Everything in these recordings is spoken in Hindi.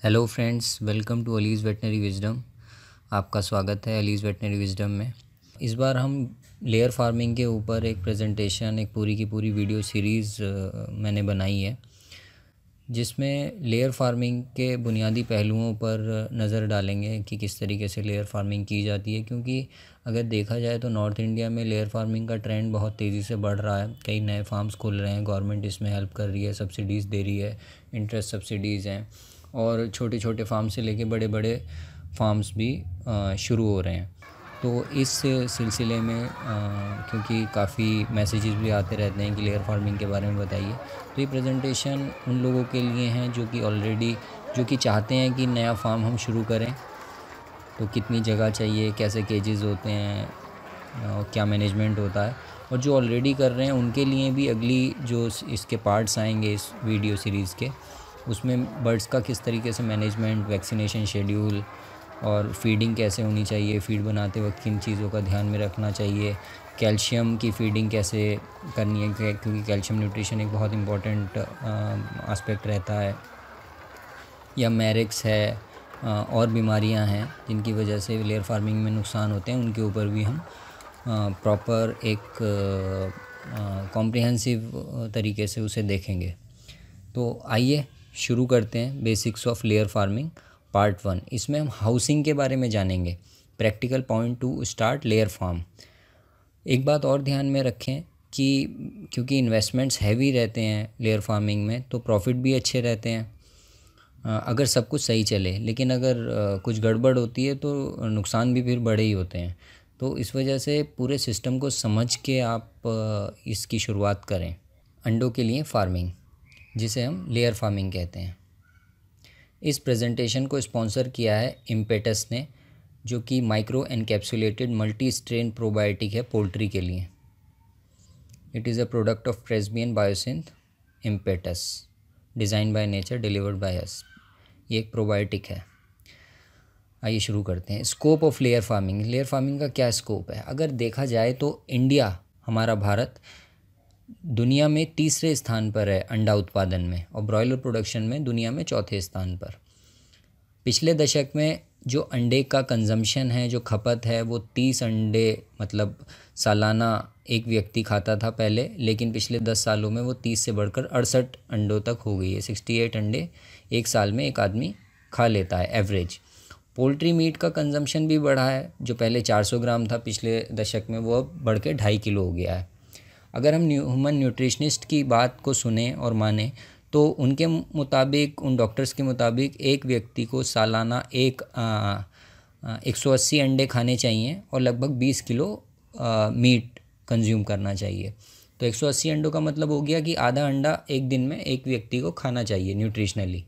Hello friends, welcome to Ali's veterinary wisdom. आपका स्वागत है अलीज़ वेटनरी विजडम में। इस बार हम लेयर फार्मिंग के ऊपर एक प्रेजेंटेशन, एक पूरी की पूरी वीडियो सीरीज़ मैंने बनाई है, जिसमें लेयर फार्मिंग के बुनियादी पहलुओं पर नज़र डालेंगे कि किस तरीके से लेयर फार्मिंग की जाती है। क्योंकि अगर देखा जाए तो नॉर्थ इंडिया में लेयर फार्मिंग का ट्रेंड बहुत तेज़ी से बढ़ रहा है। कई नए फार्म्स खुल रहे हैं, गवर्नमेंट इसमें हेल्प कर रही है, सब्सिडीज़ दे रही है, इंटरेस्ट सब्सिडीज़ हैं, और छोटे छोटे फार्म से लेके बड़े बड़े फार्म्स भी शुरू हो रहे हैं। तो इस सिलसिले में क्योंकि काफ़ी मैसेजेस भी आते रहते हैं कि लेयर फार्मिंग के बारे में बताइए, तो ये प्रेजेंटेशन उन लोगों के लिए हैं जो कि चाहते हैं कि नया फार्म हम शुरू करें। तो कितनी जगह चाहिए, कैसे केजेस होते हैं, क्या मैनेजमेंट होता है, और जो ऑलरेडी कर रहे हैं उनके लिए भी अगली जो इसके पार्ट्स आएंगे इस वीडियो सीरीज़ के, उसमें बर्ड्स का किस तरीके से मैनेजमेंट, वैक्सीनेशन शेड्यूल और फीडिंग कैसे होनी चाहिए, फीड बनाते वक्त किन चीज़ों का ध्यान में रखना चाहिए, कैल्शियम की फीडिंग कैसे करनी है, क्योंकि कैल्शियम न्यूट्रिशन एक बहुत इम्पॉर्टेंट एस्पेक्ट रहता है, या मैरिक्स है, और बीमारियां हैं जिनकी वजह से लेयर फार्मिंग में नुकसान होते हैं, उनके ऊपर भी हम प्रॉपर एक कॉम्प्रिहेंसिव तरीके से उसे देखेंगे। तो आइए शुरू करते हैं basics of layer farming part 1। इसमें हम हाउसिंग के बारे में जानेंगे, practical point to start layer farm. एक बात और ध्यान में रखें कि क्योंकि इन्वेस्टमेंट्स हैवी रहते हैं लेयर फार्मिंग में, तो प्रॉफिट भी अच्छे रहते हैं अगर सब कुछ सही चले, लेकिन अगर कुछ गड़बड़ होती है तो नुकसान भी फिर बड़े ही होते हैं। तो इस वजह से पूरे सिस्टम को समझ के आप इसकी शुरुआत करें। अंडों के लिए फार्मिंग, जिसे हम लेयर फार्मिंग कहते हैं। इस प्रेजेंटेशन को स्पॉन्सर किया है इम्पेटस ने, जो कि micro encapsulated multi strain probiotic है पोल्ट्री के लिए। It is a product of Presbian Biosynth Impetus, design by nature, delivered by us. ये एक प्रोबायोटिक है। आइए शुरू करते हैं। Scope of layer farming. Layer farming का क्या स्कोप है? अगर देखा जाए तो इंडिया, हमारा भारत, दुनिया में तीसरे स्थान पर है अंडा उत्पादन में, और ब्रॉयलर प्रोडक्शन में दुनिया में चौथे स्थान पर। पिछले दशक में जो अंडे का कंजम्पशन है, जो खपत है, वो 30 अंडे मतलब सालाना एक व्यक्ति खाता था पहले, लेकिन पिछले 10 सालों में वो 30 से बढ़कर 68 अंडों तक हो गई है। 68 अंडे एक साल में एक आदमी खा लेता है एवरेज। पोल्ट्री मीट का कंजम्पशन भी बढ़ा है, जो पहले 400 ग्राम था पिछले दशक में, वो अब बढ़ के 2.5 किलो हो गया है। अगर हम ह्यूमन न्यूट्रिशनिस्ट की बात को सुने और माने, तो उनके मुताबिक, उन डॉक्टर्स के मुताबिक, एक व्यक्ति को सालाना 180 अंडे खाने चाहिए और लगभग 20 किलो मीट कंज्यूम करना चाहिए। तो 180 अंडों का मतलब हो गया कि आधा अंडा एक दिन में एक व्यक्ति को खाना चाहिए न्यूट्रिशनली।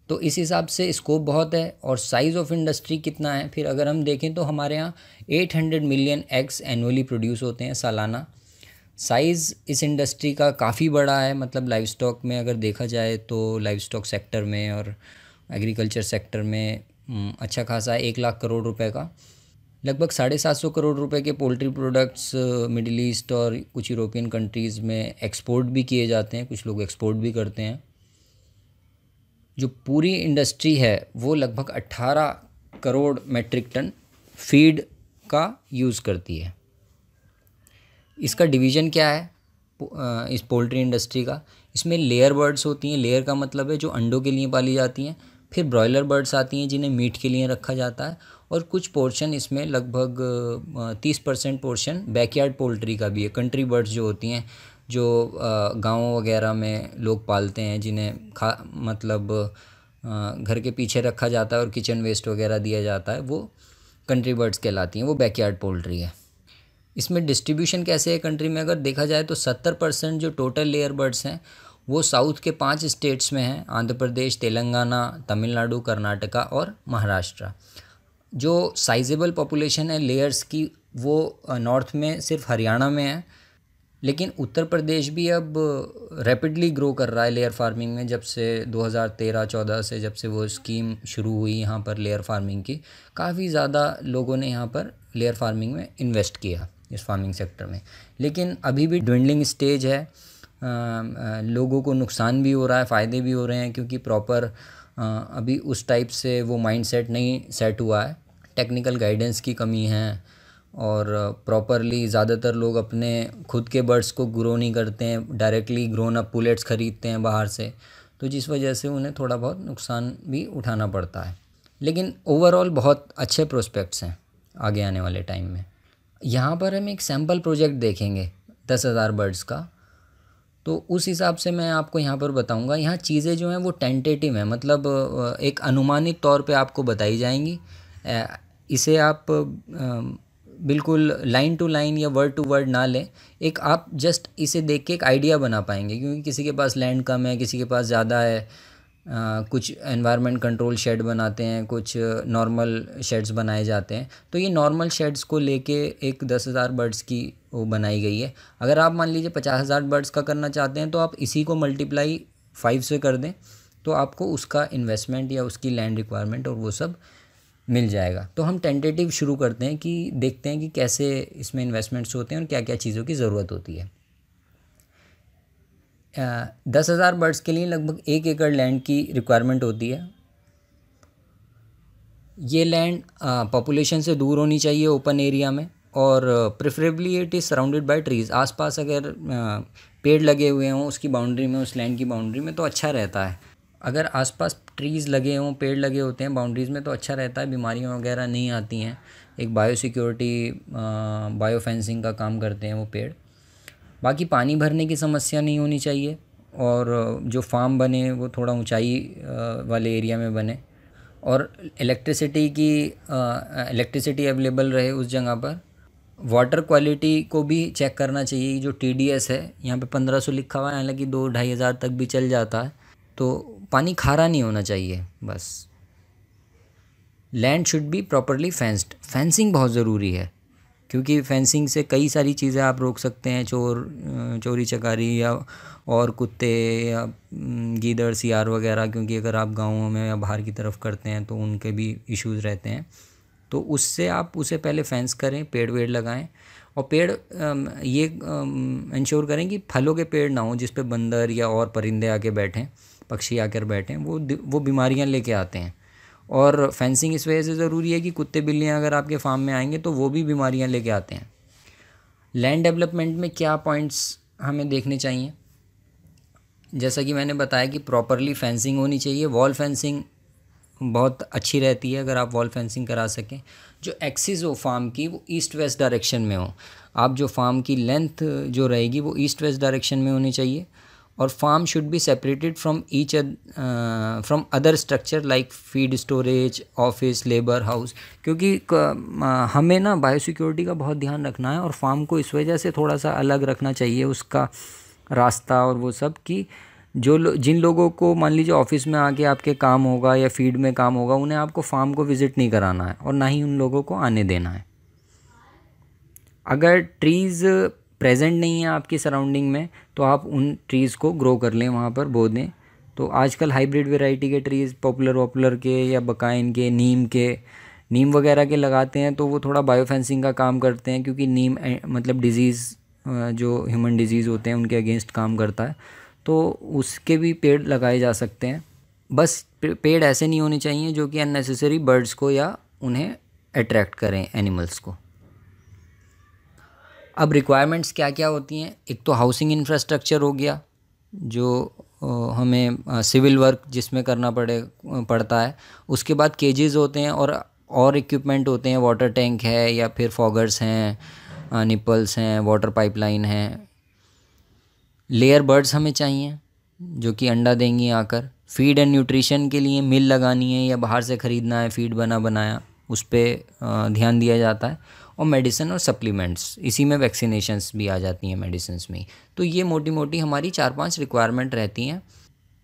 तो इस हिसाब से स्कोप बहुत है। और साइज़ ऑफ इंडस्ट्री कितना है फिर अगर हम देखें, तो हमारे यहाँ 800 मिलियन एग्स एनुअली प्रोड्यूस होते हैं सालाना। साइज़ इस इंडस्ट्री का काफ़ी बड़ा है, मतलब लाइव स्टॉक में अगर देखा जाए तो लाइव स्टॉक सेक्टर में और एग्रीकल्चर सेक्टर में अच्छा खासा है, 1 लाख करोड़ रुपए का। लगभग 750 करोड़ रुपए के पोल्ट्री प्रोडक्ट्स मिडिल ईस्ट और कुछ यूरोपियन कंट्रीज़ में एक्सपोर्ट भी किए जाते हैं, कुछ लोग एक्सपोर्ट भी करते हैं। जो पूरी इंडस्ट्री है वो लगभग 18 करोड़ मेट्रिक टन फीड का यूज़ करती है। इसका डिवीज़न क्या है इस पोल्ट्री इंडस्ट्री का? इसमें लेयर बर्ड्स होती हैं। लेयर का मतलब है जो अंडों के लिए पाली जाती हैं। फिर ब्रॉयलर बर्ड्स आती हैं जिन्हें मीट के लिए रखा जाता है, और कुछ पोर्शन इसमें लगभग 30% पोर्शन बैकयार्ड पोल्ट्री का भी है। कंट्री बर्ड्स जो होती हैं, जो गाँव वगैरह में लोग पालते हैं, जिन्हें मतलब घर के पीछे रखा जाता है और किचन वेस्ट वगैरह दिया जाता है, वो कंट्री बर्ड्स कहलाती हैं, वो बैकयार्ड पोल्ट्री है। इसमें डिस्ट्रीब्यूशन कैसे है कंट्री में? अगर देखा जाए तो 70% जो टोटल लेयर बर्ड्स हैं वो साउथ के 5 स्टेट्स में हैं, आंध्र प्रदेश, तेलंगाना, तमिलनाडु, कर्नाटका और महाराष्ट्र। जो साइजेबल पॉपुलेशन है लेयर्स की, वो नॉर्थ में सिर्फ हरियाणा में है, लेकिन उत्तर प्रदेश भी अब रैपिडली ग्रो कर रहा है लेयर फार्मिंग में। जब से 2013-14 से जब से वो स्कीम शुरू हुई यहाँ पर लेयर फार्मिंग की, काफ़ी ज़्यादा लोगों ने यहाँ पर लेयर फार्मिंग में इन्वेस्ट किया इस फार्मिंग सेक्टर में। लेकिन अभी भी ड्विंडलिंग स्टेज है, लोगों को नुकसान भी हो रहा है, फ़ायदे भी हो रहे हैं, क्योंकि प्रॉपर अभी उस टाइप से वो माइंडसेट नहीं सेट हुआ है। टेक्निकल गाइडेंस की कमी है, और प्रॉपरली ज़्यादातर लोग अपने खुद के बर्ड्स को ग्रो नहीं करते हैं, डायरेक्टली ग्रोन अप पुलेट्स ख़रीदते हैं बाहर से, तो जिस वजह से उन्हें थोड़ा बहुत नुकसान भी उठाना पड़ता है। लेकिन ओवरऑल बहुत अच्छे प्रोस्पेक्ट्स हैं आगे आने वाले टाइम में। यहाँ पर हम एक सैम्पल प्रोजेक्ट देखेंगे 10,000 बर्ड्स का, तो उस हिसाब से मैं आपको यहाँ पर बताऊँगा। यहाँ चीज़ें जो हैं वो टेंटेटिव हैं, मतलब एक अनुमानित तौर पे आपको बताई जाएंगी। इसे आप बिल्कुल लाइन टू लाइन या वर्ड टू वर्ड ना लें, एक आप जस्ट इसे देख के एक आइडिया बना पाएंगे, क्योंकि किसी के पास लैंड कम है, किसी के पास ज़्यादा है, कुछ एनवायरनमेंट कंट्रोल शेड बनाते हैं, कुछ नॉर्मल शेड्स बनाए जाते हैं। तो ये नॉर्मल शेड्स को लेके एक 10,000 बर्ड्स की वो बनाई गई है। अगर आप मान लीजिए 50,000 बर्ड्स का करना चाहते हैं, तो आप इसी को मल्टीप्लाई 5 से कर दें, तो आपको उसका इन्वेस्टमेंट या उसकी लैंड रिक्वायरमेंट और वो सब मिल जाएगा। तो हम टेंटेटिव शुरू करते हैं कि देखते हैं कि कैसे इसमें इन्वेस्टमेंट्स होते हैं और क्या क्या चीज़ों की ज़रूरत होती है। 10,000 बर्ड्स के लिए लगभग 1 एकड़ लैंड की रिक्वायरमेंट होती है। ये लैंड पॉपुलेशन से दूर होनी चाहिए, ओपन एरिया में, और preferably it is surrounded by trees. आसपास अगर पेड़ लगे हुए हों उसकी बाउंड्री में, उस लैंड की बाउंड्री में, तो अच्छा रहता है। अगर आसपास ट्रीज़ लगे हों, पेड़ लगे होते हैं बाउंड्रीज़ में, तो अच्छा रहता है, बीमारियां वगैरह नहीं आती हैं। एक बायो सिक्योरिटी, बायो फेंसिंग का काम करते हैं वो पेड़। बाकी पानी भरने की समस्या नहीं होनी चाहिए, और जो फार्म बने वो थोड़ा ऊंचाई वाले एरिया में बने, और इलेक्ट्रिसिटी अवेलेबल रहे उस जगह पर। वाटर क्वालिटी को भी चेक करना चाहिए। जो TDS है यहाँ पे 1500 लिखा हुआ है, हालांकि 2-2.5 हज़ार तक भी चल जाता है। तो पानी खारा नहीं होना चाहिए बस। Land should be properly fenced. Fencing बहुत ज़रूरी है, क्योंकि फेंसिंग से कई सारी चीज़ें आप रोक सकते हैं, चोरी चकारी या और कुत्ते या गीदड़ सियार वगैरह, क्योंकि अगर आप गाँवों में या बाहर की तरफ करते हैं तो उनके भी इश्यूज़ रहते हैं। तो उससे आप उसे पहले फेंस करें, पेड़ वेड़ लगाएं, और पेड़ ये इंश्योर करें कि फलों के पेड़ ना हों जिस पे बंदर या और परिंदे आके बैठें, पक्षी आकर बैठें, वो बीमारियां लेके आते हैं। और फेंसिंग इस वजह से ज़रूरी है कि कुत्ते बिल्लियां अगर आपके फार्म में आएंगे तो वो भी बीमारियां लेके आते हैं। लैंड डेवलपमेंट में क्या पॉइंट्स हमें देखने चाहिए? जैसा कि मैंने बताया कि प्रॉपरली फेंसिंग होनी चाहिए। वॉल फेंसिंग बहुत अच्छी रहती है अगर आप वॉल फेंसिंग करा सकें। जो एक्सिस हो फार्म की वो ईस्ट वेस्ट डायरेक्शन में हो। आप जो फार्म की लेंथ जो रहेगी वो ईस्ट वेस्ट डायरेक्शन में होनी चाहिए। और farm should be separated from other structure like feed storage, office, labour house, क्योंकि हमें ना बायो सिक्योरिटी का बहुत ध्यान रखना है, और फार्म को इस वजह से थोड़ा सा अलग रखना चाहिए उसका रास्ता और वो सब, कि जिन लोगों को मान लीजिए ऑफिस में आके आपके काम होगा या फीड में काम होगा, उन्हें आपको फार्म को विज़िट नहीं कराना है, और ना ही उन लोगों को आने देना है। अगर ट्रीज़ प्रेजेंट नहीं है आपकी सराउंडिंग में, तो आप उन ट्रीज़ को ग्रो कर लें, वहाँ पर बो दें। तो आजकल हाइब्रिड वैरायटी के ट्रीज़ पॉपुलर के या बकाइन के, नीम वगैरह के लगाते हैं, तो वो थोड़ा बायो फेंसिंग का काम करते हैं, क्योंकि नीम मतलब डिजीज़, जो ह्यूमन डिजीज़ होते हैं उनके अगेंस्ट काम करता है, तो उसके भी पेड़ लगाए जा सकते हैं। बस पेड़ ऐसे नहीं होने चाहिए जो कि अननेसेसरी बर्ड्स को या उन्हें अट्रैक्ट करें, एनिमल्स को। अब रिक्वायरमेंट्स क्या क्या होती हैं? एक तो हाउसिंग इंफ्रास्ट्रक्चर हो गया, जो हमें सिविल वर्क जिसमें करना पड़ता है। उसके बाद केजेस होते हैं और इक्विपमेंट होते हैं, वाटर टैंक है या फिर फॉगर्स हैं, निपल्स हैं, वाटर पाइपलाइन है। लेयर बर्ड्स हमें चाहिए जो कि अंडा देंगी आकर। फीड एंड न्यूट्रिशन के लिए मिल लगानी है या बाहर से ख़रीदना है फीड बनाया, उस पर ध्यान दिया जाता है। और मेडिसिन और सप्लीमेंट्स, इसी में वैक्सीनेशंस भी आ जाती हैं मेडिसिन्स में। तो ये मोटी हमारी 4-5 रिक्वायरमेंट रहती हैं।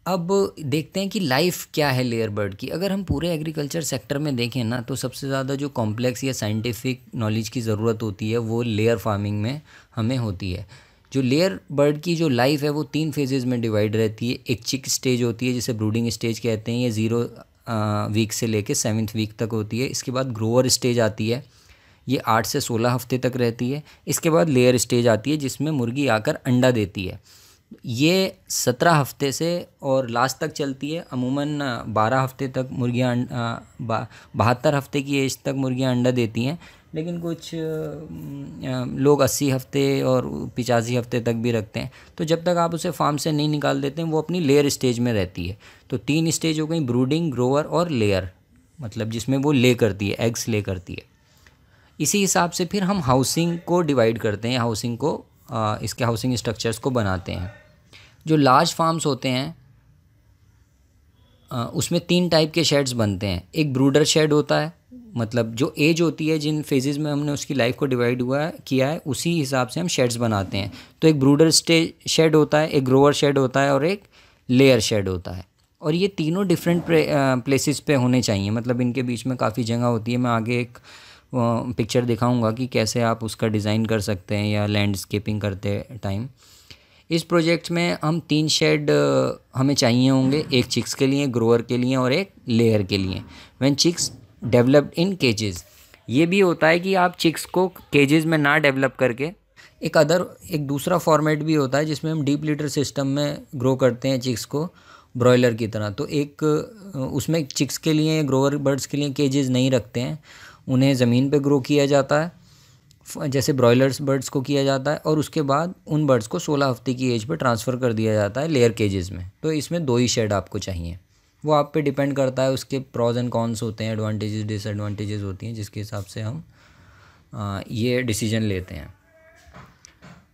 अब देखते हैं कि लाइफ क्या है लेयर बर्ड की। अगर हम पूरे एग्रीकल्चर सेक्टर में देखें ना, तो सबसे ज़्यादा जो कॉम्प्लेक्स या साइंटिफिक नॉलेज की ज़रूरत होती है वो लेयर फार्मिंग में हमें होती है। जो लेयर बर्ड की जो लाइफ है वो 3 फेजेज़ में डिवाइड रहती है। एक चिक स्टेज होती है जिसे ब्रूडिंग स्टेज कहते हैं, ये 0 वीक से लेके 7th वीक तक होती है। इसके बाद ग्रोअर स्टेज आती है, ये 8 से 16 हफ्ते तक रहती है। इसके बाद लेयर स्टेज आती है जिसमें मुर्गी आकर अंडा देती है। ये 17 हफ्ते से और लास्ट तक चलती है। अमूमन 12 हफ्ते तक मुर्गियाँ 72 हफ्ते की एज तक मुर्गियाँ अंडा देती हैं, लेकिन कुछ लोग 80 हफ्ते और 85 हफ्ते तक भी रखते हैं। तो जब तक आप उसे फार्म से नहीं निकाल देते हैं वो अपनी लेयर स्टेज में रहती है। तो 3 स्टेज हो गई, ब्रूडिंग, ग्रोअर और लेयर, मतलब जिसमें वो ले करती है, एग्स ले करती है। इसी हिसाब से फिर हम हाउसिंग को डिवाइड करते हैं, हाउसिंग को इसके हाउसिंग स्ट्रक्चर्स को बनाते हैं। जो लार्ज फार्म्स होते हैं उसमें 3 टाइप के शेड्स बनते हैं। एक ब्रूडर शेड होता है, मतलब जो एज होती है, जिन फेजेस में हमने उसकी लाइफ को डिवाइड किया है उसी हिसाब से हम शेड्स बनाते हैं। तो एक ब्रूडर शेड होता है, एक ग्रोअर शेड होता है और एक लेयर शेड होता है। और ये तीनों डिफरेंट प्लेसेस पे होने चाहिए, मतलब इनके बीच में काफ़ी जगह होती है। मैं आगे एक पिक्चर दिखाऊंगा कि कैसे आप उसका डिज़ाइन कर सकते हैं या लैंडस्केपिंग करते टाइम। इस प्रोजेक्ट में हम 3 शेड हमें चाहिए होंगे, एक चिक्स के लिए, ग्रोअर के लिए और एक लेयर के लिए। व्हेन चिक्स डेवलप्ड इन केजेस, ये भी होता है कि आप चिक्स को केजेस में ना डेवलप करके एक दूसरा फॉर्मेट भी होता है जिसमें हम डीप लीटर सिस्टम में ग्रो करते हैं चिक्स को, ब्रॉयलर की तरह। तो एक उसमें चिक्स के लिए, ग्रोअर बर्ड्स के लिए केजेस नहीं रखते हैं, उन्हें ज़मीन पे ग्रो किया जाता है जैसे ब्रॉयलर्स बर्ड्स को किया जाता है, और उसके बाद उन बर्ड्स को 16 हफ्ते की एज पे ट्रांसफ़र कर दिया जाता है लेयर केजेस में। तो इसमें 2 ही शेड आपको चाहिए, वो आप पे डिपेंड करता है, उसके प्रॉज एंड कॉन्स होते हैं, एडवांटेजेस डिसएडवांटेजेस होती हैं, जिसके हिसाब से हम ये डिसीजन लेते हैं।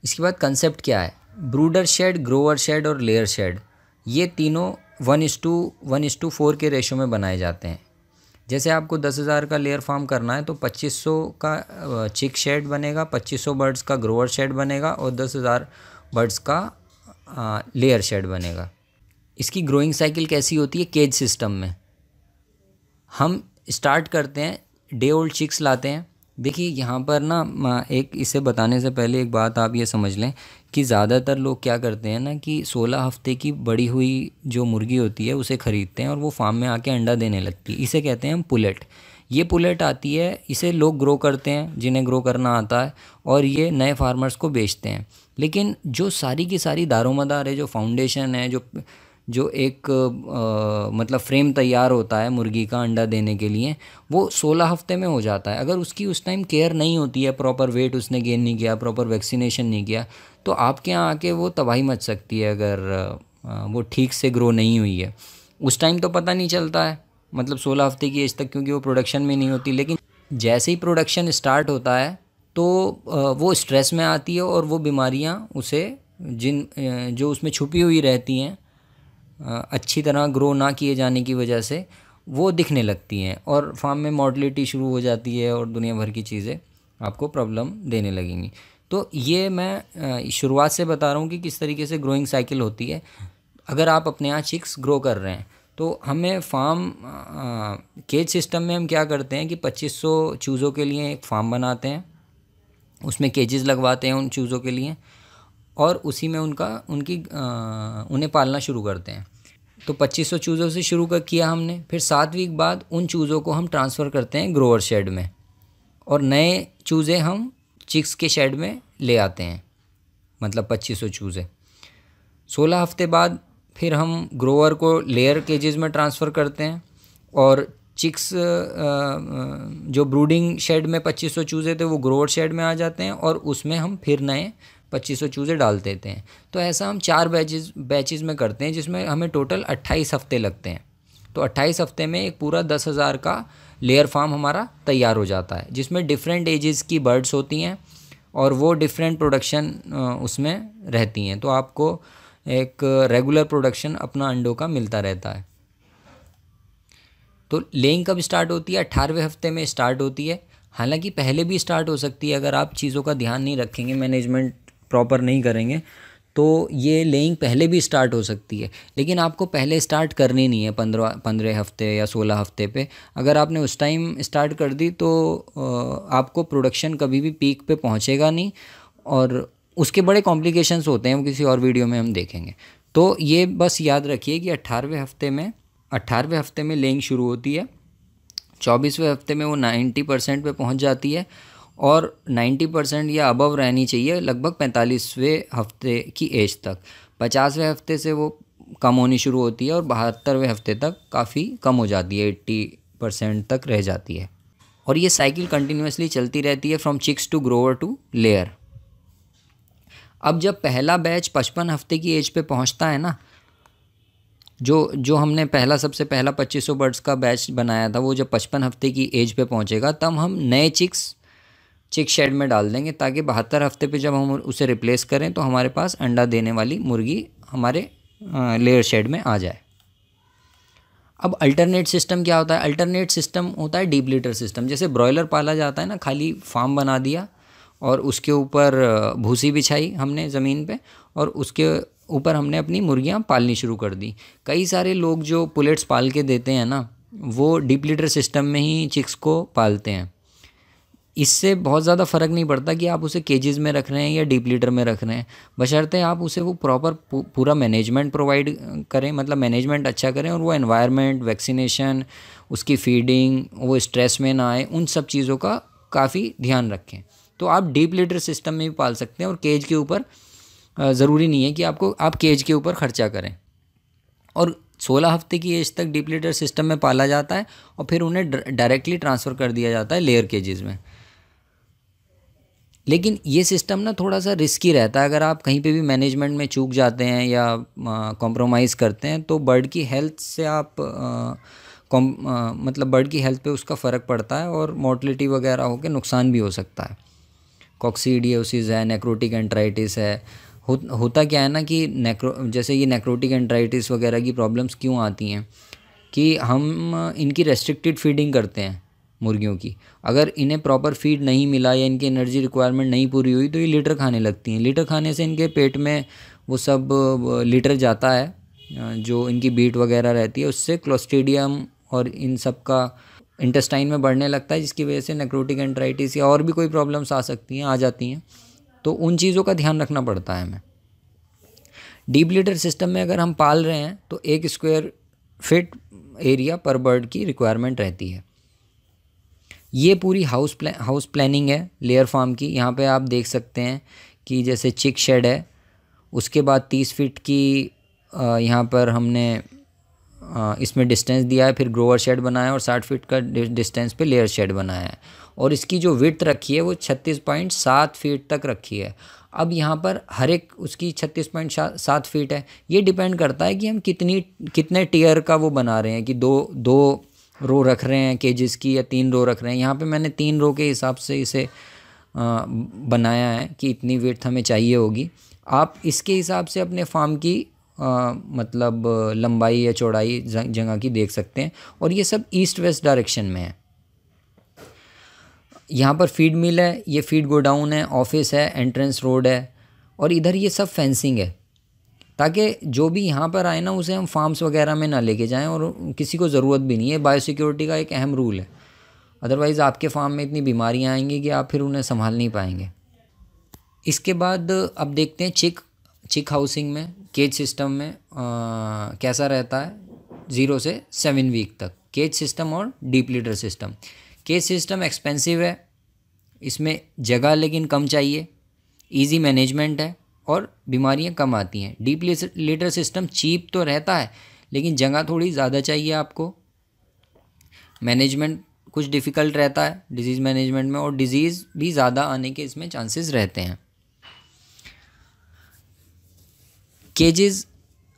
इसके बाद कंसेप्ट क्या है, ब्रूडर शेड, ग्रोअर शेड और लेयर शेड, ये तीनों 1:4 के रेशो में बनाए जाते हैं। जैसे आपको 10,000 का लेयर फार्म करना है तो 2500 का चिक शेड बनेगा, 2500 बर्ड्स का ग्रोअर शेड बनेगा और 10,000 बर्ड्स का लेयर शेड बनेगा। इसकी ग्रोइंग साइकिल कैसी होती है, केज सिस्टम में हम स्टार्ट करते हैं, डे ओल्ड चिक्स लाते हैं। देखिए यहाँ पर ना एक इसे बताने से पहले एक बात आप ये समझ लें कि ज़्यादातर लोग क्या करते हैं ना कि 16 हफ्ते की बड़ी हुई जो मुर्गी होती है उसे ख़रीदते हैं और वो फार्म में आके अंडा देने लगती है। इसे कहते हैं हम पुलेट। ये पुलेट आती है, इसे लोग ग्रो करते हैं जिन्हें ग्रो करना आता है, और ये नए फार्मर्स को बेचते हैं। लेकिन जो सारी की सारी दारोमदार है, जो फाउंडेशन है, जो एक मतलब फ्रेम तैयार होता है मुर्गी का अंडा देने के लिए, वो 16 हफ्ते में हो जाता है। अगर उसकी उस टाइम केयर नहीं होती है, प्रॉपर वेट उसने गेन नहीं किया, प्रॉपर वैक्सीनेशन नहीं किया, तो आपके यहाँ आके वो तबाही मच सकती है अगर वो ठीक से ग्रो नहीं हुई है। उस टाइम तो पता नहीं चलता है, मतलब 16 हफ्ते की एज तक, क्योंकि वो प्रोडक्शन में नहीं होती। लेकिन जैसे ही प्रोडक्शन स्टार्ट होता है तो वो स्ट्रेस में आती है और वो बीमारियाँ उसे जो उसमें छुपी हुई रहती हैं अच्छी तरह ग्रो ना किए जाने की वजह से वो दिखने लगती हैं और फार्म में मॉर्टलिटी शुरू हो जाती है और दुनिया भर की चीज़ें आपको प्रॉब्लम देने लगेंगी। तो ये मैं शुरुआत से बता रहा हूँ कि किस तरीके से ग्रोइंग साइकिल होती है। अगर आप अपने यहाँ चिक्स ग्रो कर रहे हैं तो हमें फार्म केज सिस्टम में हम क्या करते हैं कि 2500 चूज़ों के लिए एक फार्म बनाते हैं, उसमें केजेस लगवाते हैं उन चूज़ों के लिए और उसी में उन्हें पालना शुरू करते हैं। तो 2500 चूज़ों से शुरू किया हमने, फिर 7 वीक बाद उन चूज़ों को हम ट्रांसफ़र करते हैं ग्रोअर शेड में और नए चूज़े हम चिक्स के शेड में ले आते हैं, मतलब 2500 चूज़े। 16 हफ्ते बाद फिर हम ग्रोअर को लेयर केजेस में ट्रांसफ़र करते हैं और चिक्स जो ब्रूडिंग शेड में 2500 चूज़े थे वो ग्रोअर शेड में आ जाते हैं और उसमें हम फिर नए 2500 चूज़े डाल देते हैं। तो ऐसा हम 4 बैचेस में करते हैं जिसमें हमें टोटल 28 हफ्ते लगते हैं। तो 28 हफ्ते में एक पूरा 10,000 का लेयर फार्म हमारा तैयार हो जाता है, जिसमें डिफरेंट एजेस की बर्ड्स होती हैं और वो डिफरेंट प्रोडक्शन उसमें रहती हैं। तो आपको एक रेगुलर प्रोडक्शन अपना अंडों का मिलता रहता है। तो लेइंग कब स्टार्ट होती है? 18वें हफ्ते में स्टार्ट होती है। हालांकि पहले भी स्टार्ट हो सकती है, अगर आप चीज़ों का ध्यान नहीं रखेंगे, मैनेजमेंट प्रॉपर नहीं करेंगे तो ये लेइंग पहले भी स्टार्ट हो सकती है। लेकिन आपको पहले स्टार्ट करनी नहीं है 15 हफ्ते या 16 हफ्ते पे। अगर आपने उस टाइम स्टार्ट कर दी तो आपको प्रोडक्शन कभी भी पीक पे पहुंचेगा नहीं और उसके बड़े कॉम्प्लिकेशंस होते हैं, वो किसी और वीडियो में हम देखेंगे। तो ये बस याद रखिए कि 18वें हफ्ते में लेइंग शुरू होती है, 24वें हफ्ते में वो 90% पे पहुंच जाती है और 90% या अबव रहनी चाहिए लगभग 45वें हफ्ते की एज तक। 50वें हफ्ते से वो कम होनी शुरू होती है और 72वें हफ्ते तक काफ़ी कम हो जाती है, 80% तक रह जाती है। और ये साइकिल कंटिन्यूसली चलती रहती है from chicks to grower to layer. अब जब पहला बैच 55 हफ्ते की एज पे पहुंचता है ना, जो हमने सबसे पहला 2500 बर्ड्स का बैच बनाया था, वो जब 55 हफ्ते की एज पे पहुंचेगा तब हम नए चिक शेड में डाल देंगे, ताकि 72 हफ्ते पे जब हम उसे रिप्लेस करें तो हमारे पास अंडा देने वाली मुर्गी हमारे लेयर शेड में आ जाए। अब अल्टरनेट सिस्टम क्या होता है? अल्टरनेट सिस्टम होता है डीप लिटर सिस्टम। जैसे ब्रॉयलर पाला जाता है ना, खाली फार्म बना दिया और उसके ऊपर भूसी बिछाई हमने ज़मीन पे और उसके ऊपर हमने अपनी मुर्गियाँ पालनी शुरू कर दी। कई सारे लोग जो पुलेट्स पाल के देते हैं ना, वो डीप लिटर सिस्टम में ही चिक्स को पालते हैं। इससे बहुत ज़्यादा फ़र्क नहीं पड़ता कि आप उसे केजेस में रख रहे हैं या डीप लीटर में रख रहे हैं, बशर्ते आप उसे वो प्रॉपर पूरा मैनेजमेंट प्रोवाइड करें, मतलब मैनेजमेंट अच्छा करें और वो एनवायरनमेंट, वैक्सीनेशन, उसकी फीडिंग, वो स्ट्रेस में ना आए, उन सब चीज़ों का काफ़ी ध्यान रखें। तो आप डीप लीटर सिस्टम में भी पाल सकते हैं और केज के ऊपर ज़रूरी नहीं है कि आप केज के ऊपर ख़र्चा करें। और 16 हफ्ते की एज तक डीप लीटर सिस्टम में पाला जाता है और फिर उन्हें डायरेक्टली ट्रांसफ़र कर दिया जाता है लेयर केजेस में। लेकिन ये सिस्टम ना थोड़ा सा रिस्की रहता है। अगर आप कहीं पे भी मैनेजमेंट में चूक जाते हैं या कॉम्प्रोमाइज़ करते हैं तो बर्ड की हेल्थ से मतलब बर्ड की हेल्थ पे उसका फ़र्क पड़ता है और मोर्टलिटी वगैरह होकर नुकसान भी हो सकता है। कॉक्सीडियोसिस है, नेक्रोटिक एंट्राइटिस है। होता क्या है ना कि जैसे ये नेक्रोटिक एंट्राइटिस वगैरह की प्रॉब्लम्स क्यों आती हैं कि हम इनकी रेस्ट्रिक्टेड फीडिंग करते हैं मुर्गियों की। अगर इन्हें प्रॉपर फीड नहीं मिला या इनकी एनर्जी रिक्वायरमेंट नहीं पूरी हुई तो ये लीटर खाने लगती हैं। लीटर खाने से इनके पेट में वो सब लीटर जाता है, जो इनकी बीट वगैरह रहती है, उससे क्लोस्ट्रीडियम और इन सब का इंटेस्टाइन में बढ़ने लगता है, जिसकी वजह से नेक्रोटिक एंट्राइटिस या और भी कोई प्रॉब्लम्स आ जाती हैं। तो उन चीज़ों का ध्यान रखना पड़ता है हमें। डीप लीटर सिस्टम में अगर हम पाल रहे हैं तो 1 स्क्वायर फीट एरिया पर बर्ड की रिक्वायरमेंट रहती है। ये पूरी हाउस प्लानिंग है लेयर फार्म की। यहाँ पे आप देख सकते हैं कि जैसे चिक शेड है, उसके बाद 30 फीट की यहाँ पर हमने इसमें डिस्टेंस दिया है, फिर ग्रोवर शेड बनाया और 60 फीट का डिस्टेंस पे लेयर शेड बनाया है और इसकी जो विड्थ रखी है वो 36.7 फीट तक रखी है। अब यहाँ पर हर एक उसकी 36.7 फीट है। ये डिपेंड करता है कि हम कितने टियर का वो बना रहे हैं, कि दो रो रख रहे हैं केजेस की या 3 रो रख रहे हैं। यहाँ पे मैंने 3 रो के हिसाब से इसे बनाया है कि इतनी विड्थ हमें चाहिए होगी। आप इसके हिसाब से अपने फार्म की मतलब लंबाई या चौड़ाई जगह की देख सकते हैं। और ये सब ईस्ट वेस्ट डायरेक्शन में है। यहाँ पर फीड मिल है, ये फीड गोडाउन है, ऑफिस है, एंट्रेंस रोड है और इधर ये सब फेंसिंग है, ताकि जो भी यहाँ पर आए ना उसे हम फार्म्स वगैरह में ना लेके जाएं और किसी को ज़रूरत भी नहीं है। बायोसिक्योरिटी का एक अहम रूल है, अदरवाइज़ आपके फार्म में इतनी बीमारियाँ आएंगी कि आप फिर उन्हें संभाल नहीं पाएंगे। इसके बाद अब देखते हैं चिक हाउसिंग में, केज सिस्टम में कैसा रहता है 0 से 7 वीक तक, केज सिस्टम और deep litter system. Cage system expensive है, इसमें जगह लेकिन कम चाहिए, इजी मैनेजमेंट है और बीमारियां कम आती हैं। डीप लीटर सिस्टम चीप तो रहता है लेकिन जगह थोड़ी ज़्यादा चाहिए आपको। मैनेजमेंट कुछ डिफ़िकल्ट रहता है डिजीज़ मैनेजमेंट में और डिजीज़ भी ज़्यादा आने के इसमें चांसेस रहते हैं। केजेस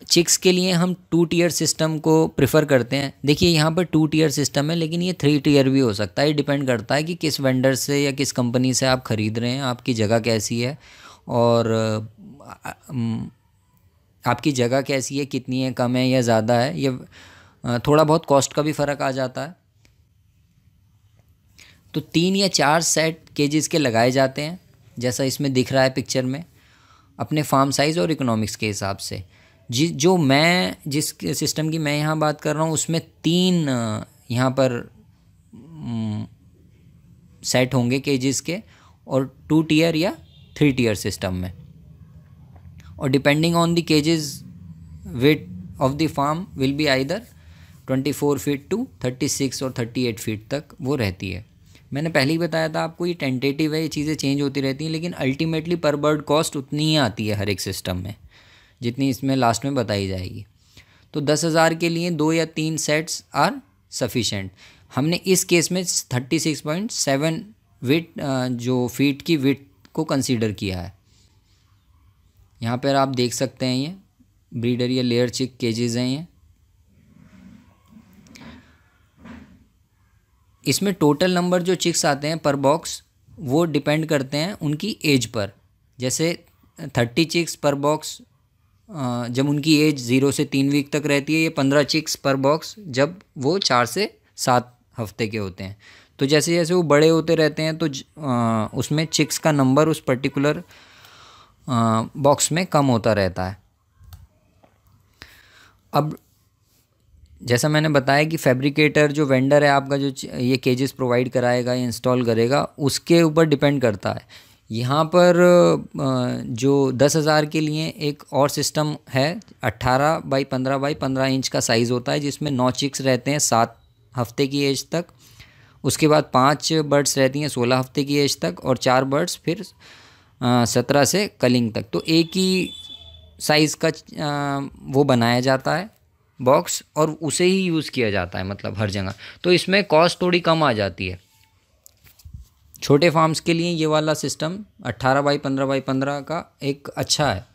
चिक्स के लिए हम 2 टियर सिस्टम को प्रेफर करते हैं। देखिए यहाँ पर 2 टियर सिस्टम है लेकिन ये 3 टियर भी हो सकता है। ये डिपेंड करता है कि किस वेंडर से या किस कंपनी से आप ख़रीद रहे हैं, आपकी जगह कैसी है और आपकी जगह कैसी है, कितनी है, कम है या ज़्यादा है। ये थोड़ा बहुत कॉस्ट का भी फ़र्क आ जाता है। तो 3 या 4 सेट केजेस के लगाए जाते हैं, जैसा इसमें दिख रहा है पिक्चर में, अपने फार्म साइज़ और इकोनॉमिक्स के हिसाब से। जिस सिस्टम की मैं यहाँ बात कर रहा हूँ उसमें 3 यहाँ पर सेट होंगे केजेस के और 2 टियर या 3 टियर सिस्टम में। और depending on the cages width of the farm will be either 24 feet to 36 और 38 फीट तक वो रहती है। मैंने पहले ही बताया था आपको, ये टेंटेटिव है, ये चीज़ें चेंज होती रहती हैं, लेकिन अल्टीमेटली पर बर्ड कॉस्ट उतनी ही आती है हर एक सिस्टम में जितनी इसमें लास्ट में बताई जाएगी। तो 10,000 के लिए 2 या 3 सेट्स आर सफिशेंट। हमने इस केस में 36.7 विथ जो फीट की विथ को कंसीडर किया है। यहाँ पर आप देख सकते हैं ये ब्रीडर या लेयर चिक केजेस हैं ये। इसमें टोटल नंबर जो चिक्स आते हैं पर बॉक्स वो डिपेंड करते हैं उनकी एज पर। जैसे 30 चिक्स पर बॉक्स जब उनकी एज 0 से 3 वीक तक रहती है, ये 15 चिक्स पर बॉक्स जब वो 4 से 7 हफ्ते के होते हैं। तो जैसे जैसे वो बड़े होते रहते हैं तो उसमें चिक्स का नंबर उस पर्टिकुलर बॉक्स में कम होता रहता है। अब जैसा मैंने बताया कि फैब्रिकेटर जो वेंडर है आपका, जो ये केजेस प्रोवाइड कराएगा या इंस्टॉल करेगा, उसके ऊपर डिपेंड करता है। यहाँ पर जो 10,000 के लिए एक और सिस्टम है, 18 बाई 15 बाई 15 इंच का साइज़ होता है, जिसमें 9 चिक्स रहते हैं 7 हफ्ते की एज तक। उसके बाद 5 बर्ड्स रहती हैं 16 हफ्ते की एज तक, और 4 बर्ड्स फिर 17 से कलिंग तक। तो एक ही साइज़ का वो बनाया जाता है बॉक्स, और उसे ही यूज़ किया जाता है मतलब हर जगह। तो इसमें कॉस्ट थोड़ी कम आ जाती है। छोटे फार्म्स के लिए ये वाला सिस्टम 18 बाई 15 बाई 15 का एक अच्छा है।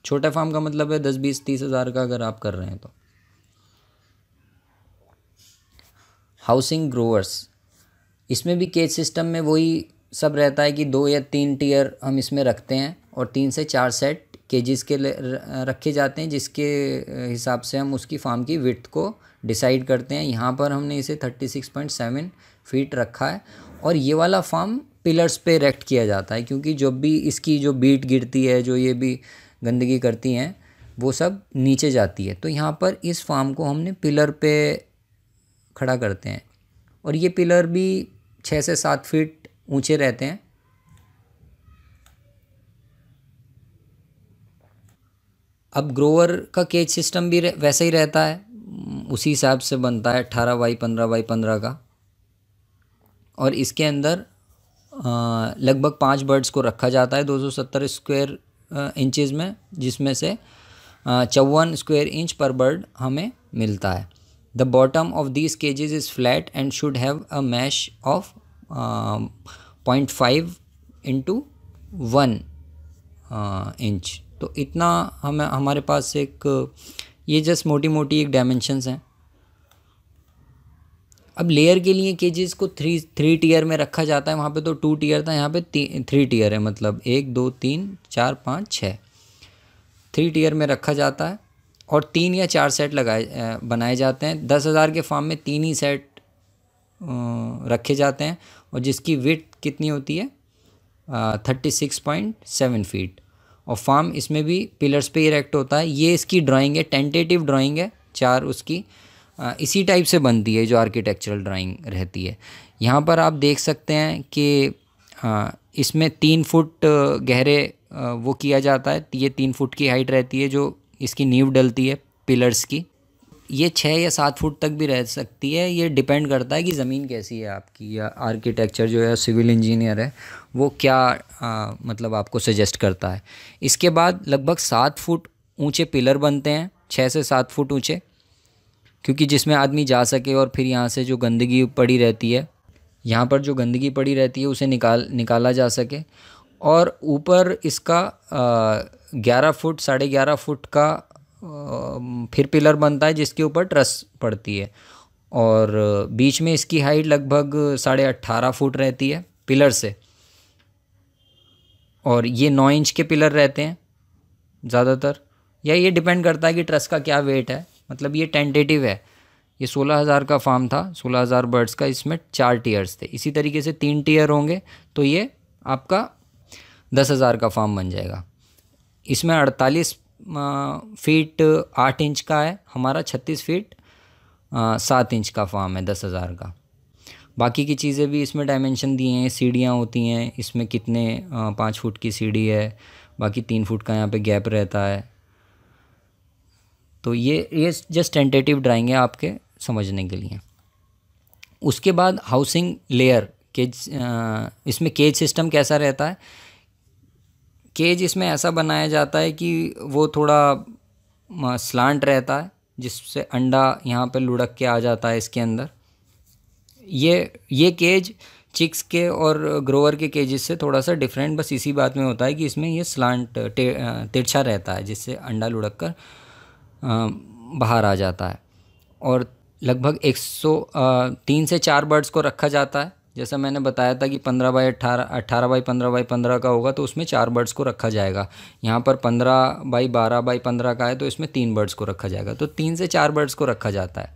छोटा फार्म का मतलब है 10, 20, 30 हज़ार का अगर आप कर रहे हैं तो। हाउसिंग ग्रोवर्स, इसमें भी केज सिस्टम में वही सब रहता है कि 2 या 3 टियर हम इसमें रखते हैं, और 3 से 4 सेट केजेस के रखे जाते हैं, जिसके हिसाब से हम उसकी फार्म की विड्थ को डिसाइड करते हैं। यहाँ पर हमने इसे 36.7 फीट रखा है, और ये वाला फार्म पिलर्स पे इरेक्ट किया जाता है, क्योंकि जब भी इसकी जो बीट गिरती है, जो ये भी गंदगी करती हैं, वो सब नीचे जाती है। तो यहाँ पर इस फार्म को हमने पिलर पे खड़ा करते हैं, और ये पिलर भी 6 से 7 फीट ऊंचे रहते हैं। अब ग्रोवर का केज सिस्टम भी वैसा ही रहता है, उसी हिसाब से बनता है 18 बाई 15 बाई 15 का, और इसके अंदर लगभग 5 बर्ड्स को रखा जाता है 270 स्क्वायर इंचेस में, जिसमें से 54 स्क्वायर इंच पर बर्ड हमें मिलता है। The bottom of these cages is flat and should have a mesh of 0.5 into 1 inch. तो इतना हमारे पास एक ये जस्ट मोटी मोटी एक डायमेंशंस हैं। अब लेयर के लिए केजेस को 3 टियर में रखा जाता है। वहाँ पे तो 2 टियर था, यहाँ पे 3 टियर है, मतलब 1 2 3 4 5 6 3 टियर में रखा जाता है, और 3 या 4 सेट बनाए जाते हैं। 10,000 के फार्म में 3 ही सेट रखे जाते हैं, और जिसकी विड्थ कितनी होती है 36.7 फीट, और फार्म इसमें भी पिलर्स पे इरेक्ट होता है। ये इसकी ड्राइंग है, टेंटेटिव ड्राइंग है, 4 उसकी इसी टाइप से बनती है जो आर्किटेक्चरल ड्राइंग रहती है। यहाँ पर आप देख सकते हैं कि इसमें 3 फुट गहरे वो किया जाता है। ये 3 फुट की हाइट रहती है जो इसकी नींव डलती है पिलर्स की। ये 6 या 7 फुट तक भी रह सकती है, ये डिपेंड करता है कि ज़मीन कैसी है आपकी, या आर्किटेक्चर जो है सिविल इंजीनियर है वो क्या मतलब आपको सजेस्ट करता है। इसके बाद लगभग 7 फुट ऊंचे पिलर बनते हैं, 6 से 7 फुट ऊंचे, क्योंकि जिसमें आदमी जा सके, और फिर यहाँ से जो गंदगी पड़ी रहती है, यहाँ पर जो गंदगी पड़ी रहती है उसे निकाला जा सके। और ऊपर इसका 11 फुट 11.5 फुट का फिर पिलर बनता है, जिसके ऊपर ट्रस पड़ती है, और बीच में इसकी हाइट लगभग 18.5 फुट रहती है पिलर से। और ये 9 इंच के पिलर रहते हैं ज़्यादातर, या ये डिपेंड करता है कि ट्रस का क्या वेट है। मतलब ये टेंटेटिव है। ये 16,000 का फार्म था, 16,000 बर्ड्स का, इसमें 4 टियर्स थे। इसी तरीके से 3 टियर होंगे तो ये आपका 10,000 का फार्म बन जाएगा। इसमें 48 फीट 8 इंच का है, हमारा 36 फीट 7 इंच का फार्म है 10,000 का। बाकी की चीज़ें भी इसमें डायमेंशन दिए हैं, सीढ़ियाँ होती हैं, इसमें कितने 5 फुट की सीढ़ी है, बाकी 3 फुट का यहाँ पे गैप रहता है। तो ये जस्ट टेंटेटिव ड्राइंग है आपके समझने के लिए। उसके बाद हाउसिंग लेयर केज, इसमें केज सिस्टम कैसा रहता है। केज इसमें ऐसा बनाया जाता है कि वो थोड़ा स्लांट रहता है जिससे अंडा यहाँ पे लुढ़क के आ जाता है इसके अंदर। ये केज चिक्स के और ग्रोवर के केजेस से थोड़ा सा डिफरेंट बस इसी बात में होता है कि इसमें ये स्लांट तिरछा रहता है जिससे अंडा लुढ़क कर बाहर आ जाता है। और लगभग 3 से 4 बर्ड्स को रखा जाता है। जैसा मैंने बताया था कि 15 बाई 18, 18 बाई 15 बाई 15 का होगा तो उसमें 4 बर्ड्स को रखा जाएगा। यहाँ पर 15 बाई 12 बाई 15 का है तो इसमें 3 बर्ड्स को रखा जाएगा। तो 3 से 4 बर्ड्स को रखा जाता है।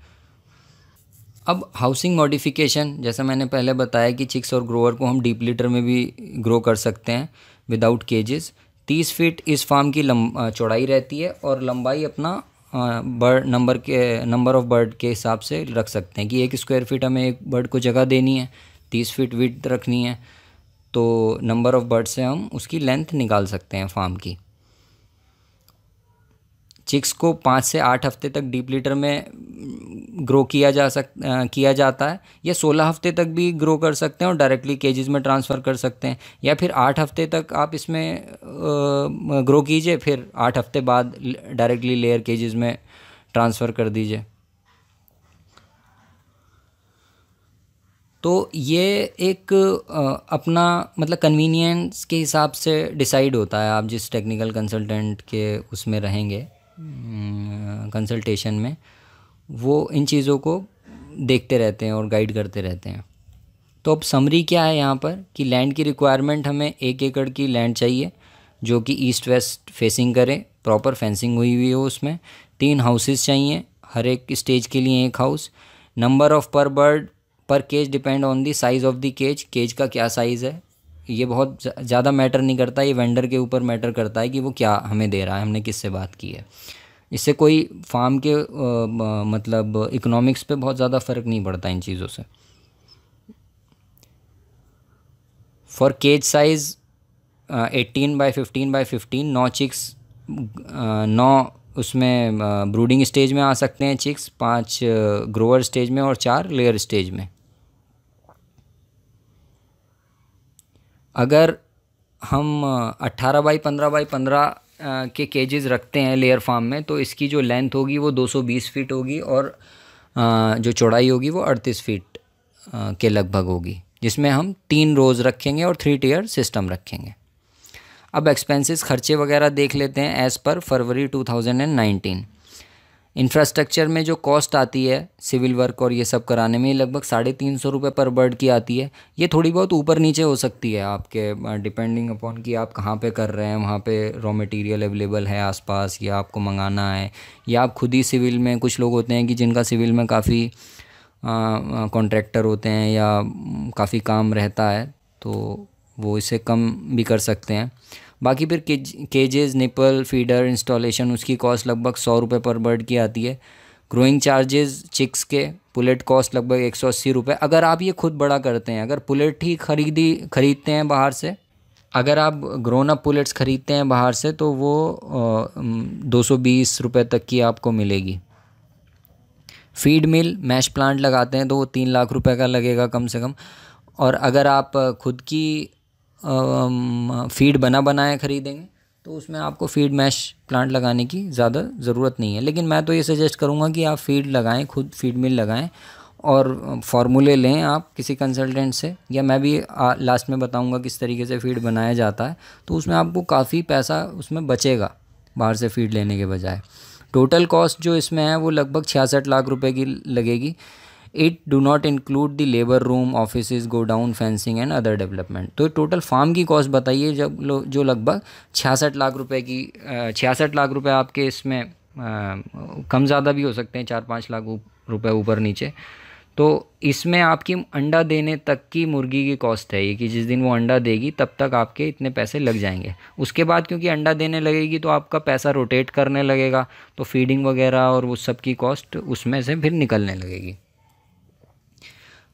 अब हाउसिंग मॉडिफिकेशन, जैसा मैंने पहले बताया कि चिक्स और ग्रोवर को हम डीप लिटर में भी ग्रो कर सकते हैं विदाउट केजेस। 30 फीट इस फार्म की चौड़ाई रहती है और लंबाई अपना नंबर ऑफ बर्ड के हिसाब से रख सकते हैं कि 1 स्क्वायर फीट हमें एक बर्ड को जगह देनी है, 30 फीट विड्थ रखनी है, तो नंबर ऑफ बर्ड से हम उसकी लेंथ निकाल सकते हैं फार्म की। चिक्स को 5 से 8 हफ्ते तक डीप लिटर में ग्रो किया जाता है, या 16 हफ्ते तक भी ग्रो कर सकते हैं और डायरेक्टली केजेस में ट्रांसफ़र कर सकते हैं, या फिर 8 हफ्ते तक आप इसमें ग्रो कीजिए, फिर 8 हफ्ते बाद डायरेक्टली लेयर केजेस में ट्रांसफ़र कर दीजिए। तो ये एक अपना मतलब कन्वीनियंस के हिसाब से डिसाइड होता है। आप जिस टेक्निकल कंसल्टेंट के उसमें रहेंगे कंसल्टेशन में, वो इन चीज़ों को देखते रहते हैं और गाइड करते रहते हैं। तो अब समरी क्या है यहाँ पर कि लैंड की रिक्वायरमेंट हमें 1 एकड़ की लैंड चाहिए जो कि ईस्ट वेस्ट फेसिंग करे, प्रॉपर फेंसिंग हुई हो, उसमें 3 हाउसेस चाहिए, हर एक स्टेज के लिए 1 house. Number of per bird per cage depend on the size of the cage. Cage का क्या साइज़ है ये बहुत ज़्यादा मैटर नहीं करता, ये वेंडर के ऊपर मैटर करता है कि वो क्या हमें दे रहा है, हमने किससे बात की है। इससे कोई फार्म के मतलब इकोनॉमिक्स पे बहुत ज़्यादा फ़र्क नहीं पड़ता इन चीज़ों से। For cage size 18 by 15 by 15, 9 chicks, 9 उसमें ब्रूडिंग स्टेज में आ सकते हैं चिक्स, 5 ग्रोवर स्टेज में और 4 लेयर स्टेज में। अगर हम 18 बाई 15 बाई 15 के केजेस रखते हैं लेयर फार्म में तो इसकी जो लेंथ होगी वो 220 फीट होगी और जो चौड़ाई होगी वो 38 फीट के लगभग होगी, जिसमें हम 3 रोज़ रखेंगे और 3 टियर सिस्टम रखेंगे। अब एक्सपेंसेस खर्चे वगैरह देख लेते हैं एज़ पर फरवरी 2019। इंफ्रास्ट्रक्चर में जो कॉस्ट आती है सिविल वर्क और ये सब कराने में लगभग 350 रुपये पर बर्ड की आती है। ये थोड़ी बहुत ऊपर नीचे हो सकती है आपके डिपेंडिंग अपॉन कि आप कहाँ पे कर रहे हैं, वहाँ पे रॉ मटेरियल अवेलेबल है आसपास या आपको मंगाना है, या आप खुद ही सिविल में, कुछ लोग होते हैं कि जिनका सिविल में काफ़ी कॉन्ट्रैक्टर होते हैं या काफ़ी काम रहता है तो वो इसे कम भी कर सकते हैं। बाकी फिर केजेस, निपल, फीडर, इंस्टॉलेशन, उसकी कॉस्ट लगभग 100 रुपये पर बर्ड की आती है। ग्रोइंग चार्जेस चिक्स के, पुलेट कॉस्ट लगभग 180 रुपये। अगर आप ये खुद बड़ा करते हैं, अगर पुलेट ही खरीदते हैं बाहर से, अगर आप ग्रोन अप पुलेट्स ख़रीदते हैं बाहर से तो वो 220 रुपये तक की आपको मिलेगी। फीड मिल, मैश प्लांट लगाते हैं तो वो 3 लाख रुपए का लगेगा कम से कम। और अगर आप खुद की फीड बनाए ख़रीदेंगे तो उसमें आपको फीड मैश प्लांट लगाने की ज़्यादा ज़रूरत नहीं है। लेकिन मैं तो ये सजेस्ट करूँगा कि आप फीड लगाएं, खुद फीड मिल लगाएं और फार्मूले लें आप किसी कंसल्टेंट से, या मैं भी लास्ट में बताऊँगा किस तरीके से फीड बनाया जाता है। तो उसमें आपको काफ़ी पैसा उसमें बचेगा बाहर से फीड लेने के बजाय। टोटल कॉस्ट जो इसमें है वो लगभग 66 लाख रुपए की लगेगी। It do not include the labour room, offices, godown, fencing and other development. तो टोटल फार्म की कॉस्ट बताइए जो लगभग 66 लाख रुपए की 66 लाख रुपए आपके इसमें कम ज़्यादा भी हो सकते हैं, 4-5 लाख रुपए ऊपर नीचे। तो इसमें आपकी अंडा देने तक की मुर्गी की कॉस्ट है ये कि जिस दिन वो अंडा देगी तब तक आपके इतने पैसे लग जाएंगे। उसके बाद क्योंकि अंडा देने लगेगी तो आपका पैसा रोटेट करने लगेगा, तो फीडिंग वगैरह और वो सब की कॉस्ट उसमें से फिर निकलने लगेगी।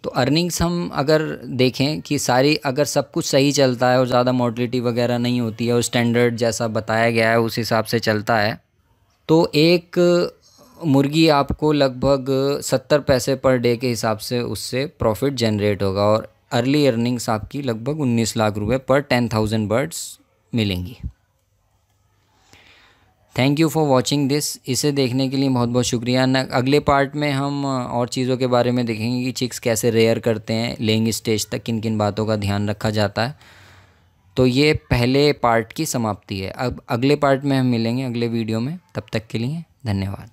तो अर्निंग्स हम अगर देखें कि सारी, अगर सब कुछ सही चलता है और ज़्यादा मोर्टेलिटी वगैरह नहीं होती है और स्टैंडर्ड जैसा बताया गया है उस हिसाब से चलता है, तो एक मुर्गी आपको लगभग 70 पैसे पर डे के हिसाब से उससे प्रॉफिट जनरेट होगा और अर्ली अर्निंग्स आपकी लगभग 19 लाख रुपए पर 10,000 बर्ड्स मिलेंगी। Thank you for watching this. इसे देखने के लिए बहुत बहुत शुक्रिया। अगले पार्ट में हम और चीज़ों के बारे में देखेंगे कि चिक्स कैसे रेयर करते हैं, लेइंग स्टेज तक किन किन बातों का ध्यान रखा जाता है। तो ये पहले पार्ट की समाप्ति है। अब अगले पार्ट में हम मिलेंगे अगले वीडियो में। तब तक के लिए धन्यवाद।